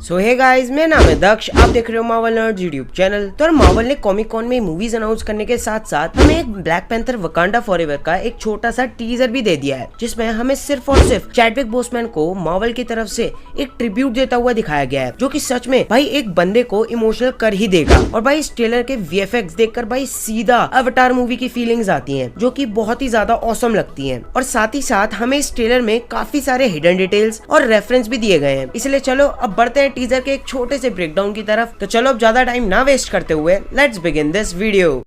सो hey guys, मेरा नाम है दक्ष। आप देख रहे हो मार्वल नर्ड्स यूट्यूब चैनल। तो मार्वल ने कॉमिक कॉन में मूवीज अनाउंस करने के साथ साथ हमें एक ब्लैक पैंथर वकांडा फॉरएवर का एक छोटा सा टीजर भी दे दिया है, जिसमें हमें सिर्फ और सिर्फ चैडविक बोसमैन को मार्वल की तरफ से एक ट्रिब्यूट देता हुआ दिखाया गया है, जो कि सच में भाई एक बंदे को इमोशनल कर ही देगा। और भाई इस ट्रेलर के वीएफएक्स देखकर भाई सीधा अवतार मूवी की फीलिंग्स आती हैं, जो कि बहुत ही ज्यादा ऑसम लगती हैं। और साथ ही साथ हमें इस ट्रेलर में काफी सारे हिडन डिटेल्स और रेफरेंस भी दिए गए हैं। इसलिए चलो अब बढ़ते हैं टीजर के एक छोटे से ब्रेकडाउन की तरफ। तो चलो अब ज्यादा टाइम ना वेस्ट करते हुए लेट्स बिगिन दिस वीडियो।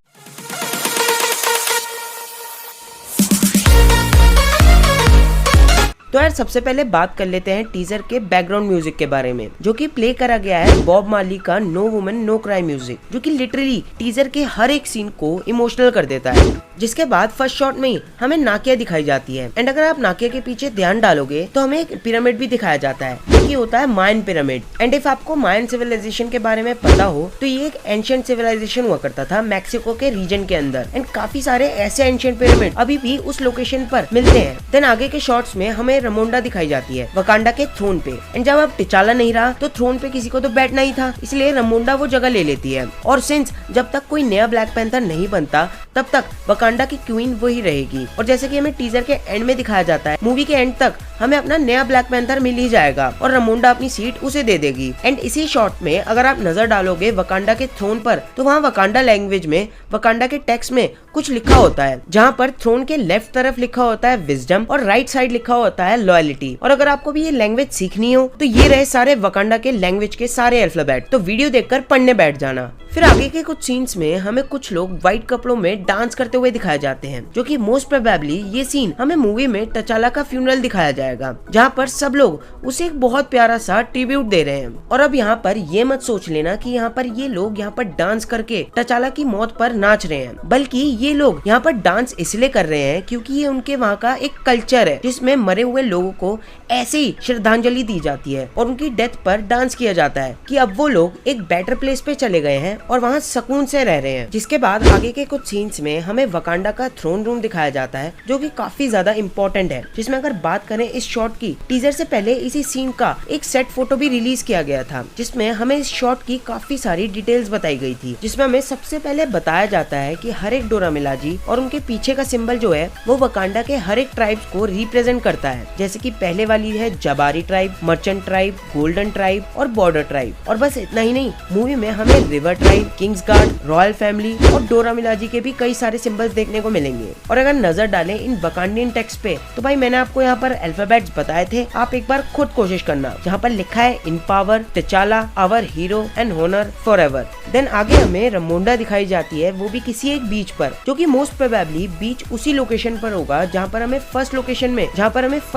तो यार सबसे पहले बात कर लेते हैं टीजर के बैकग्राउंड म्यूजिक के बारे में, जो कि प्ले करा गया है बॉब मार्ली का no woman no cry music, जो कि लिटरली टीजर के हर एक सीन को इमोशनल कर देता है। जिसके बाद फर्स्ट शॉट में ही हमें नाकिया दिखाई जाती है, एंड अगर आप नाकिया के पीछे ध्यान डालोगे तो हमें एक पिरामिड भी दिखाया जाता है, जो कि होता है मायन पिरामिड। एंड इफ आपको मायन सिविलाइजेशन के बारे में पता हो तो ये एक एंशिएंट सिविलाइजेशन हुआ करता था मैक्सिको के रीजन के अंदर, एंड काफी सारे ऐसे एंशिएंट पिरामिड अभी भी उस लोकेशन पर मिलते हैं। देन आगे के शॉट्स में हमें रमोंडा दिखाई जाती है वकांडा के थ्रोन पे, एंड जब अब टिचाला नहीं रहा तो थ्रोन पे किसी को तो बैठना ही था, इसलिए रमोंडा वो जगह ले लेती है। और सिंस जब तक कोई नया ब्लैक पैंथर नहीं बनता तब तक वकांडा की क्वीन वही रहेगी। और जैसे कि हमें टीजर के एंड में दिखाया जाता है, मूवी के एंड तक हमें अपना नया ब्लैक पैंथर मिल ही जाएगा और रमोंडा अपनी सीट उसे दे देगी। एंड इसी शॉट में अगर आप नजर डालोगे वकांडा के थ्रोन पर, तो वहाँ वकांडा लैंग्वेज में वकांडा के टेक्स्ट में कुछ लिखा होता है, जहाँ पर थ्रोन के लेफ्ट तरफ लिखा होता है विजडम और राइट साइड लिखा होता है लॉयलिटी। और अगर आपको भी ये लैंग्वेज सीखनी हो तो ये रहे सारे वकांडा के लैंग्वेज के सारे अल्फाबेट, तो वीडियो देखकर पढ़ने बैठ जाना। फिर आगे के कुछ सीन्स में हमें कुछ लोग व्हाइट कपड़ों में डांस करते हुए दिखाए जाते हैं, जो कि मोस्ट प्रोबेबली ये सीन हमें मूवी में टचाला का फ्यूनरल दिखाया जाएगा, जहाँ पर सब लोग उसे एक बहुत प्यारा सा ट्रिब्यूट दे रहे हैं। और अब यहाँ पर ये मत सोच लेना कि यहाँ पर ये लोग यहाँ पर डांस करके टचाला की मौत पर नाच रहे हैं, बल्कि ये लोग यहाँ पर डांस इसलिए कर रहे हैं क्योंकि ये उनके वहाँ का एक कल्चर है, जिसमें मरे हुए लोगों को ऐसे ही श्रद्धांजलि दी जाती है और उनकी डेथ पर डांस किया जाता है कि अब वो लोग एक बेटर प्लेस पे चले गए हैं और वहाँ सुकून से रह रहे हैं। जिसके बाद आगे के कुछ सीन्स में हमें वकांडा का थ्रोन रूम दिखाया जाता है, जो कि काफी ज्यादा इम्पोर्टेंट है। जिसमें अगर बात करें इस शॉट की, टीजर से पहले इसी सीन का एक सेट फोटो भी रिलीज किया गया था, जिसमें हमें इस शॉट की काफी सारी डिटेल्स बताई गई थी। जिसमें हमें सबसे पहले बताया जाता है कि हर एक डोरा मिलाजी और उनके पीछे का सिंबल जो है वो वकांडा के हर एक ट्राइब्स को रिप्रेजेंट करता है। जैसे कि पहले वाली है Jabari tribe, merchant tribe, golden tribe और बॉर्डर ट्राइब। और बस इतना ही नहीं, मूवी में हमें river tribe, kings guard, royal family और डोरा मिलाजी के भी कई सारे सिंबल्स देखने को मिलेंगे। और अगर नजर डालें इन वकांडियन टेक्स्ट पे, तो भाई मैंने आपको यहाँ पर अल्फाबेट्स बताए थे, आप एक बार खुद कोशिश करना। जहाँ पर लिखा है in power, T'Challa, our hero and honour forever. Then आगे हमें रमोंडा दिखाई जाती है, वो भी किसी एक बीच पर, जो कि मोस्ट प्रोबेबली बीच उसी लोकेशन पर होगा जहाँ पर हमें फर्स्ट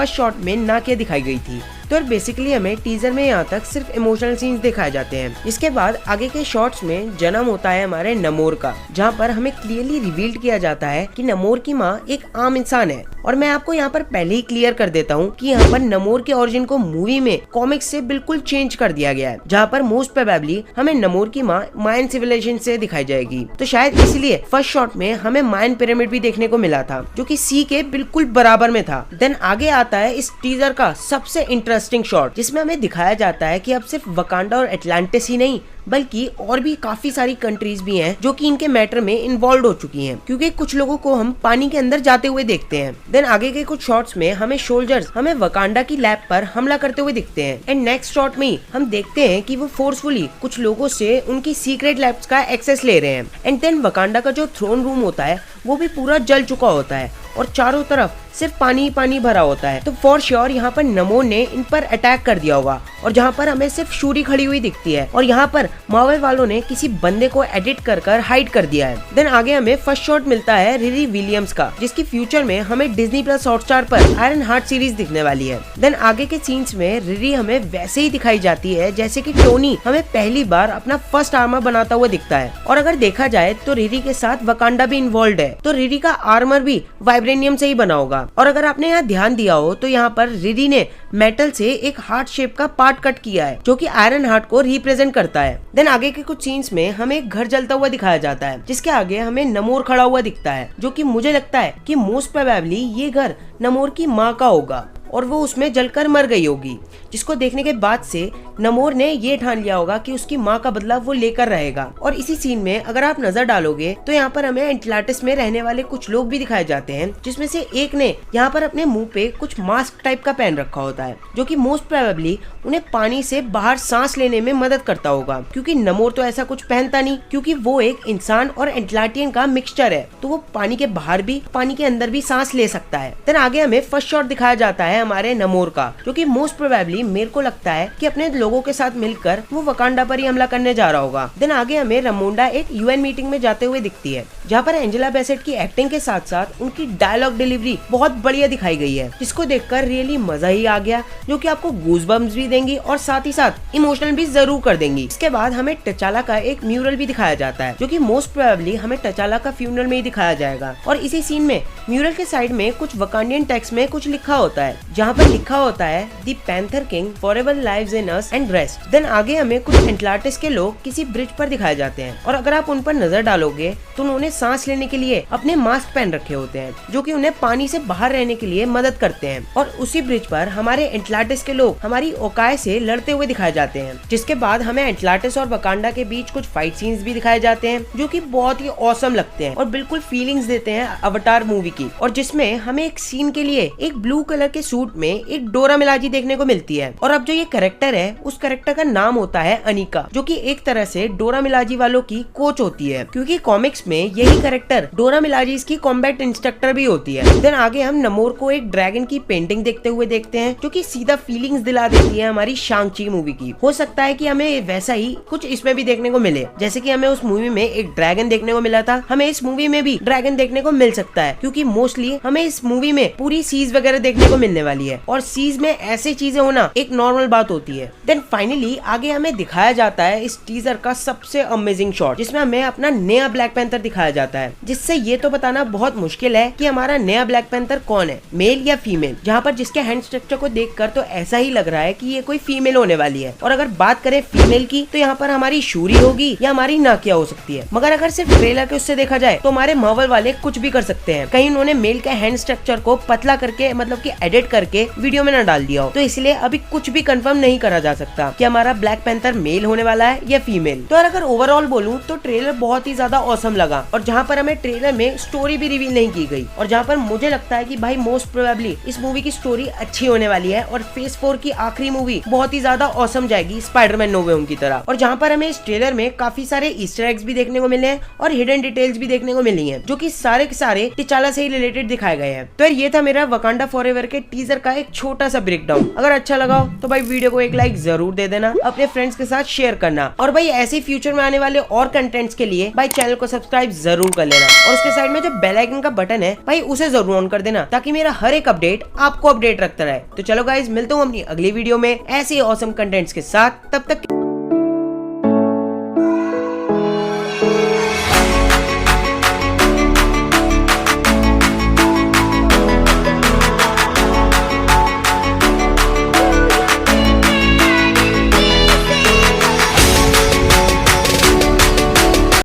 शॉट में नाकिया दिखाई गई थी। तो बेसिकली हमें टीजर में यहाँ तक सिर्फ इमोशनल सीन्स दिखाए जाते हैं। इसके बाद आगे के शॉट्स में जन्म होता है हमारे नमोर का, जहाँ पर हमें क्लियरली रिवील्ड किया जाता है कि नमोर की माँ एक आम इंसान है। और मैं आपको यहाँ पर पहले ही क्लियर कर देता हूँ कि यहाँ पर नमोर के ओरिजिन को मूवी में कॉमिक्स से बिल्कुल चेंज कर दिया गया है, जहाँ पर मोस्ट प्रोबेबली हमें नमोर की माँ मायन सिविलाइजेशन से दिखाई जाएगी। तो शायद इसलिए फर्स्ट शॉट में हमें मायन पिरामिड भी देखने को मिला था, जो कि सी के बिल्कुल बराबर में था। देन आगे आता है इस टीजर का सबसे इंटरेस्टिंग शॉट, जिसमें हमें दिखाया जाता है कि अब सिर्फ वकांडा और एटलांटिस ही नहीं, बल्कि और भी काफी सारी कंट्रीज भी हैं जो कि इनके मैटर में इन्वॉल्व हो चुकी हैं, क्योंकि कुछ लोगों को हम पानी के अंदर जाते हुए देखते हैं। देन आगे के कुछ शॉट्स में हमें सोल्जर्स हमें वकांडा की लैब पर हमला करते हुए दिखते हैं, एंड नेक्स्ट शॉट में हम देखते हैं कि वो फोर्सफुली कुछ लोगों से उनकी सीक्रेट लैब्स का एक्सेस ले रहे हैं। एंड देन वकांडा का जो थ्रोन रूम होता है वो भी पूरा जल चुका होता है और चारों तरफ सिर्फ पानी ही पानी भरा होता है। तो फॉर श्योर यहाँ पर नमोर ने इन पर अटैक कर दिया होगा, और जहाँ पर हमें सिर्फ शूरी खड़ी हुई दिखती है, और यहाँ पर मार्वल वालों ने किसी बंदे को एडिट कर हाइड कर दिया है। देन आगे हमें फर्स्ट शॉट मिलता है रिरी विलियम्स का, जिसकी फ्यूचर में हमें डिज्नी प्लस हॉटस्टार पर आयरन हार्ट सीरीज दिखने वाली है। देन आगे के सीन्स में रिरी हमें वैसे ही दिखाई जाती है जैसे कि टोनी हमें पहली बार अपना फर्स्ट आर्मर बनाता हुआ दिखता है। और अगर देखा जाए तो रिरी के साथ वकांडा भी इन्वॉल्व है, तो रिरी का आर्मर भी वाइब्रेनियम से ही बना होगा। और अगर आपने यहाँ ध्यान दिया हो तो यहाँ पर रिरी ने मेटल से एक हार्ट शेप का पार्ट कट किया है, जो कि आयरन हार्ट को रिप्रेजेंट करता है। देन आगे के कुछ सीन्स में हमें एक घर जलता हुआ दिखाया जाता है, जिसके आगे हमें नमोर खड़ा हुआ दिखता है, जो कि मुझे लगता है कि मोस्ट प्रोबेबली ये घर नमोर की माँ का होगा। और वो उसमें जलकर मर गई होगी, जिसको देखने के बाद से नमोर ने ये ठान लिया होगा कि उसकी माँ का बदला वो लेकर रहेगा। और इसी सीन में अगर आप नजर डालोगे तो यहाँ पर हमें एटलांटिस में रहने वाले कुछ लोग भी दिखाए जाते हैं, जिसमें से एक ने यहाँ पर अपने मुंह पे कुछ मास्क टाइप का पहन रखा होता है, जो कि मोस्ट प्रोबेबली उन्हें पानी से बाहर सांस लेने में मदद करता होगा, क्योंकि नमोर तो ऐसा कुछ पहनता नहीं, क्योंकि वो एक इंसान और एटलांटियन का मिक्सचर है, तो वो पानी के बाहर भी पानी के अंदर भी सांस ले सकता है। देन आगे हमें फर्स्ट शॉट दिखाया जाता है हमारे नमोर का, जो कि मोस्ट प्रोबेबली मेरे को लगता है कि अपने लोगों के साथ मिलकर वो वकांडा पर ही हमला करने जा रहा होगा। देन आगे हमें रामोंडा एक यूएन मीटिंग में जाते हुए दिखती है, जहाँ पर एंजेला बेसेट की एक्टिंग के साथ साथ उनकी डायलॉग डिलीवरी बहुत बढ़िया दिखाई गई है, जिसको देखकर रियली मजा ही आ गया, जो कि आपको गूज़बम्प्स भी देंगी और साथ ही साथ इमोशनल भी जरूर कर देंगी। इसके बाद हमें टचाला का एक म्यूरल भी दिखाया जाता है, जो कि मोस्ट प्रोबेबली हमें टचाला का फ्यूनरल में ही दिखाया जाएगा। और इसी सीन में म्यूरल के साइड में कुछ वकांडियन टेक्स्ट में कुछ लिखा होता है, जहाँ पर लिखा होता है the panther king forever lives in us and rest. Then आगे हमें कुछ एटलांटिस के लोग किसी ब्रिज पर दिखाए जाते हैं, और अगर आप उन पर नजर डालोगे तो उन्होंने सांस लेने के लिए अपने मास्क पहन रखे होते हैं, जो कि उन्हें पानी से बाहर रहने के लिए मदद करते हैं। और उसी ब्रिज पर हमारे एटलांटिस के लोग हमारी ओकाई से लड़ते हुए दिखाए जाते हैं, जिसके बाद हमें एटलांटिस और वकांडा के बीच कुछ फाइट सीन्स भी दिखाए जाते हैं, जो कि बहुत ही ऑसम लगते हैं और बिल्कुल फीलिंग्स देते हैं अवतार मूवी की। और जिसमें हमें एक सीन के लिए एक ब्लू कलर के सूट में एक डोरा मिलाजी देखने को मिलती है। और अब जो ये कैरेक्टर है, उस कैरेक्टर का नाम होता है अनिका, जो कि एक तरह से डोरा मिलाजी वालों की कोच होती है, क्योंकि कॉमिक्स में यही कैरेक्टर डोरा मिलाजी की कॉम्बैट इंस्ट्रक्टर भी होती है। देन आगे हम नमोर को एक ड्रैगन की पेंटिंग देखते हुए देखते हैं, जो कि सीधा फीलिंग्स दिला देती है हमारी शांग-ची मूवी की। हो सकता है कि हमें वैसा ही कुछ इसमें भी देखने को मिले, जैसे कि हमें उस मूवी में एक ड्रैगन देखने को मिला था, हमें इस मूवी में भी ड्रैगन देखने को मिल सकता है, क्योंकि मोस्टली हमें इस मूवी में पूरी सीज वगैरह देखने को मिलने वाली है, और सीज में ऐसी चीजें होना एक नॉर्मल बात होती है। देन फाइनली आगे हमें दिखाया जाता है इस टीजर का सबसे अमेजिंग शॉट, जिसमें हमें अपना नया ब्लैक पैंथर दिखाया जाता है, जिससे ये तो बताना बहुत मुश्किल है कि हमारा नया ब्लैक पैंथर कौन है, मेल या फीमेल, जहाँ पर जिसके हैंड स्ट्रक्चर को देखकर तो ऐसा ही लग रहा है कि ये कोई फीमेल होने वाली है। और अगर बात करें फीमेल की, तो यहाँ पर हमारी शूरी होगी या हमारी नाकिया हो सकती है, मगर अगर सिर्फ ट्रेलर के उससे देखा जाए तो हमारे मार्वल वाले कुछ भी कर सकते हैं। कहीं उन्होंने मेल के हैंड स्ट्रक्चर को पतला करके, मतलब कि एडिट करके वीडियो में न डाल दिया हो, तो इसलिए अभी कुछ भी कंफर्म नहीं करा जा सकता कि हमारा ब्लैक पैंथर मेल होने वाला है या फीमेल। तो अगर ओवरऑल बोलूं तो ट्रेलर बहुत ही ज्यादा ऑसम लगा, और जहाँ पर हमें ट्रेलर में स्टोरी भी रिवील नहीं की गई, और जहाँ पर मुझे लगता है कि भाई मोस्ट प्रोबेबली इस मूवी की स्टोरी अच्छी होने वाली है, और फेज 4 की आखिरी मूवी बहुत ही ज्यादा ऑसम जाएगी स्पाइडरमैन नो वे होम की तरह। और जहाँ पर हमें इस ट्रेलर में काफी सारे ईस्टर एग्स भी देखने को मिले हैं और हिडन डिटेल्स भी देखने को मिली हैं, जो कि सारे के सारे टिचाला से ही रिलेटेड दिखाए गए हैं। तो ये था मेरा वकांडा फॉरएवर के टीजर का एक छोटा सा ब्रेकडाउन। अगर अच्छा लगा हो तो भाई वीडियो को एक लाइक जरूर दे देना, अपने फ्रेंड्स के साथ शेयर करना, और भाई ऐसे फ्यूचर में आने वाले और कंटेंट्स के लिए भाई चैनल को सब्सक्राइब जरूर कर लेना, और उसके साइड में जो बेल आइकन का बटन है भाई उसे जरूर ऑन कर देना, ताकि मेरा हर एक अपडेट आपको अपडेट रखता रहे। तो चलो गाइज, मिलता हूँ अपनी अगली वीडियो में ऐसे ऑसम कंटेंट्स के साथ, तब तक